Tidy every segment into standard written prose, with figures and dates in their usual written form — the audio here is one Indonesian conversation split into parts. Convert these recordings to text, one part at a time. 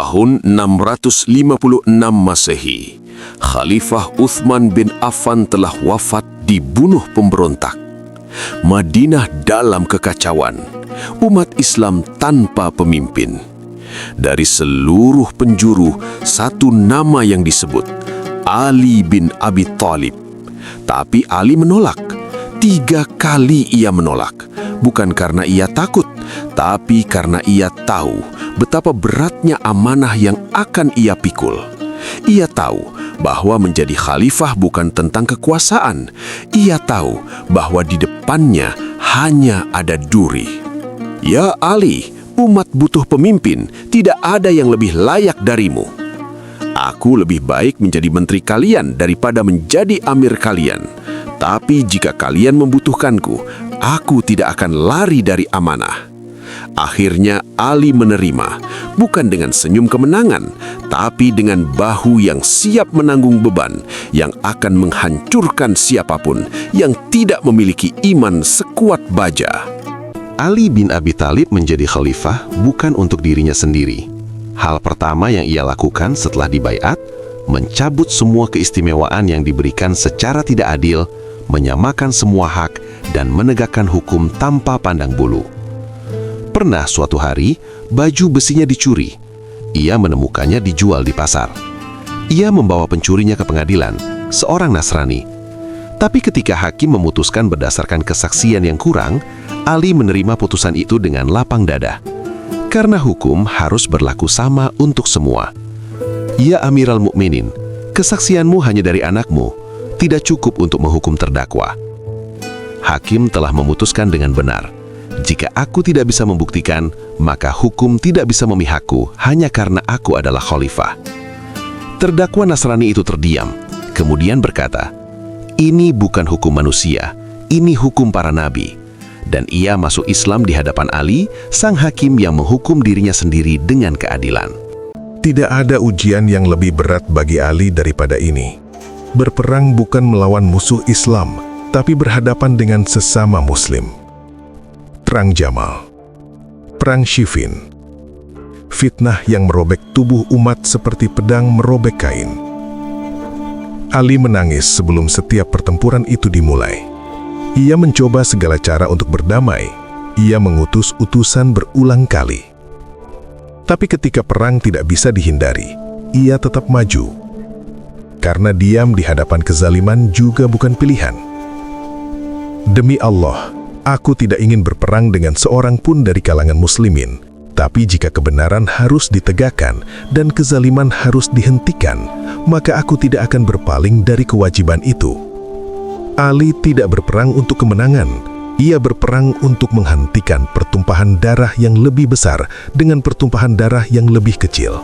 Tahun 656 Masehi, Khalifah Uthman bin Affan telah wafat dibunuh pemberontak. Madinah dalam kekacauan, umat Islam tanpa pemimpin. Dari seluruh penjuru, satu nama yang disebut, Ali bin Abi Thalib. Tapi Ali menolak. 3 kali ia menolak, bukan karena ia takut, tapi karena ia tahu betapa beratnya amanah yang akan ia pikul. Ia tahu bahwa menjadi khalifah bukan tentang kekuasaan. Ia tahu bahwa di depannya hanya ada duri. Ya Ali, umat butuh pemimpin, tidak ada yang lebih layak darimu. Aku lebih baik menjadi menteri kalian daripada menjadi amir kalian. Tapi jika kalian membutuhkanku, aku tidak akan lari dari amanah. Akhirnya Ali menerima, bukan dengan senyum kemenangan, tapi dengan bahu yang siap menanggung beban yang akan menghancurkan siapapun yang tidak memiliki iman sekuat baja. Ali bin Abi Thalib menjadi khalifah bukan untuk dirinya sendiri. Hal pertama yang ia lakukan setelah dibaiat, mencabut semua keistimewaan yang diberikan secara tidak adil, menyamakan semua hak, dan menegakkan hukum tanpa pandang bulu. Pernah suatu hari, baju besinya dicuri. Ia menemukannya dijual di pasar. Ia membawa pencurinya ke pengadilan, seorang Nasrani. Tapi ketika hakim memutuskan berdasarkan kesaksian yang kurang, Ali menerima putusan itu dengan lapang dada. Karena hukum harus berlaku sama untuk semua. Ya Amiral Mukminin, kesaksianmu hanya dari anakmu, tidak cukup untuk menghukum terdakwa. Hakim telah memutuskan dengan benar. Jika aku tidak bisa membuktikan, maka hukum tidak bisa memihakku hanya karena aku adalah khalifah. Terdakwa Nasrani itu terdiam, kemudian berkata, "Ini bukan hukum manusia, ini hukum para nabi." Dan ia masuk Islam di hadapan Ali, sang hakim yang menghukum dirinya sendiri dengan keadilan. Tidak ada ujian yang lebih berat bagi Ali daripada ini. Berperang bukan melawan musuh Islam, tapi berhadapan dengan sesama Muslim. Perang Jamal, Perang Siffin, fitnah yang merobek tubuh umat seperti pedang merobek kain. Ali menangis sebelum setiap pertempuran itu dimulai. Ia mencoba segala cara untuk berdamai. Ia mengutus utusan berulang kali. Tapi ketika perang tidak bisa dihindari, ia tetap maju. Karena diam di hadapan kezaliman juga bukan pilihan. Demi Allah, aku tidak ingin berperang dengan seorang pun dari kalangan muslimin. Tapi jika kebenaran harus ditegakkan dan kezaliman harus dihentikan, maka aku tidak akan berpaling dari kewajiban itu. Ali tidak berperang untuk kemenangan. Ia berperang untuk menghentikan pertumpahan darah yang lebih besar dengan pertumpahan darah yang lebih kecil.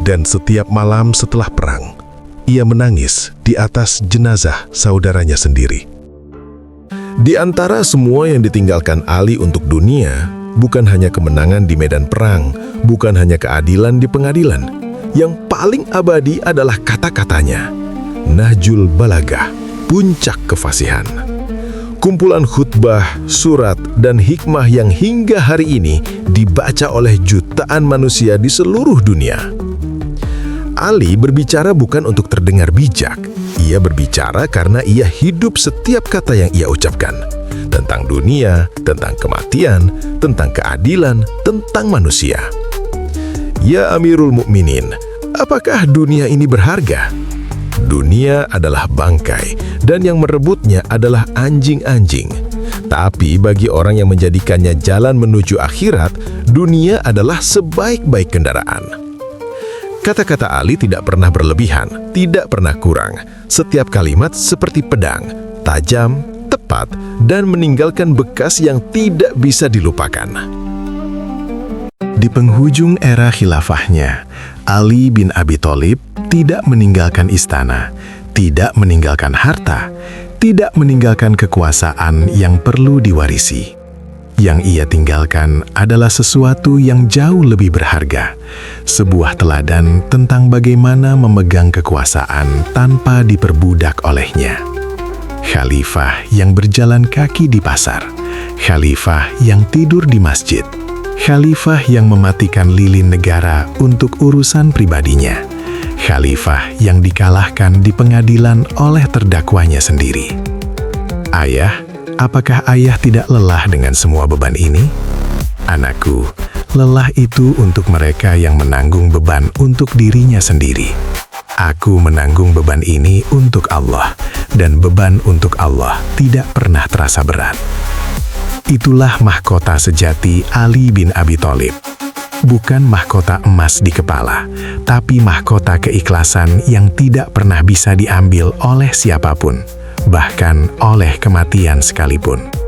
Dan setiap malam setelah perang, ia menangis di atas jenazah saudaranya sendiri. Di antara semua yang ditinggalkan Ali untuk dunia, bukan hanya kemenangan di medan perang, bukan hanya keadilan di pengadilan. Yang paling abadi adalah kata-katanya, Nahjul Balagah, puncak kefasihan. Kumpulan khutbah, surat, dan hikmah yang hingga hari ini dibaca oleh jutaan manusia di seluruh dunia. Ali berbicara bukan untuk terdengar bijak. Ia berbicara karena ia hidup setiap kata yang ia ucapkan. Tentang dunia, tentang kematian, tentang keadilan, tentang manusia. Ya Amirul Mukminin, apakah dunia ini berharga? Dunia adalah bangkai, dan yang merebutnya adalah anjing-anjing. Tapi bagi orang yang menjadikannya jalan menuju akhirat, dunia adalah sebaik-baik kendaraan. Kata-kata Ali tidak pernah berlebihan, tidak pernah kurang. Setiap kalimat seperti pedang, tajam, tepat, dan meninggalkan bekas yang tidak bisa dilupakan. Di penghujung era khilafahnya, Ali bin Abi Thalib tidak meninggalkan istana, tidak meninggalkan harta, tidak meninggalkan kekuasaan yang perlu diwarisi. Yang ia tinggalkan adalah sesuatu yang jauh lebih berharga, sebuah teladan tentang bagaimana memegang kekuasaan tanpa diperbudak olehnya. Khalifah yang berjalan kaki di pasar, khalifah yang tidur di masjid, Khalifah yang mematikan lilin negara untuk urusan pribadinya. Khalifah yang dikalahkan di pengadilan oleh terdakwanya sendiri. Ayah, apakah ayah tidak lelah dengan semua beban ini? Anakku, lelah itu untuk mereka yang menanggung beban untuk dirinya sendiri. Aku menanggung beban ini untuk Allah, dan beban untuk Allah tidak pernah terasa berat. Itulah mahkota sejati Ali bin Abi Thalib. Bukan mahkota emas di kepala, tapi mahkota keikhlasan yang tidak pernah bisa diambil oleh siapapun, bahkan oleh kematian sekalipun.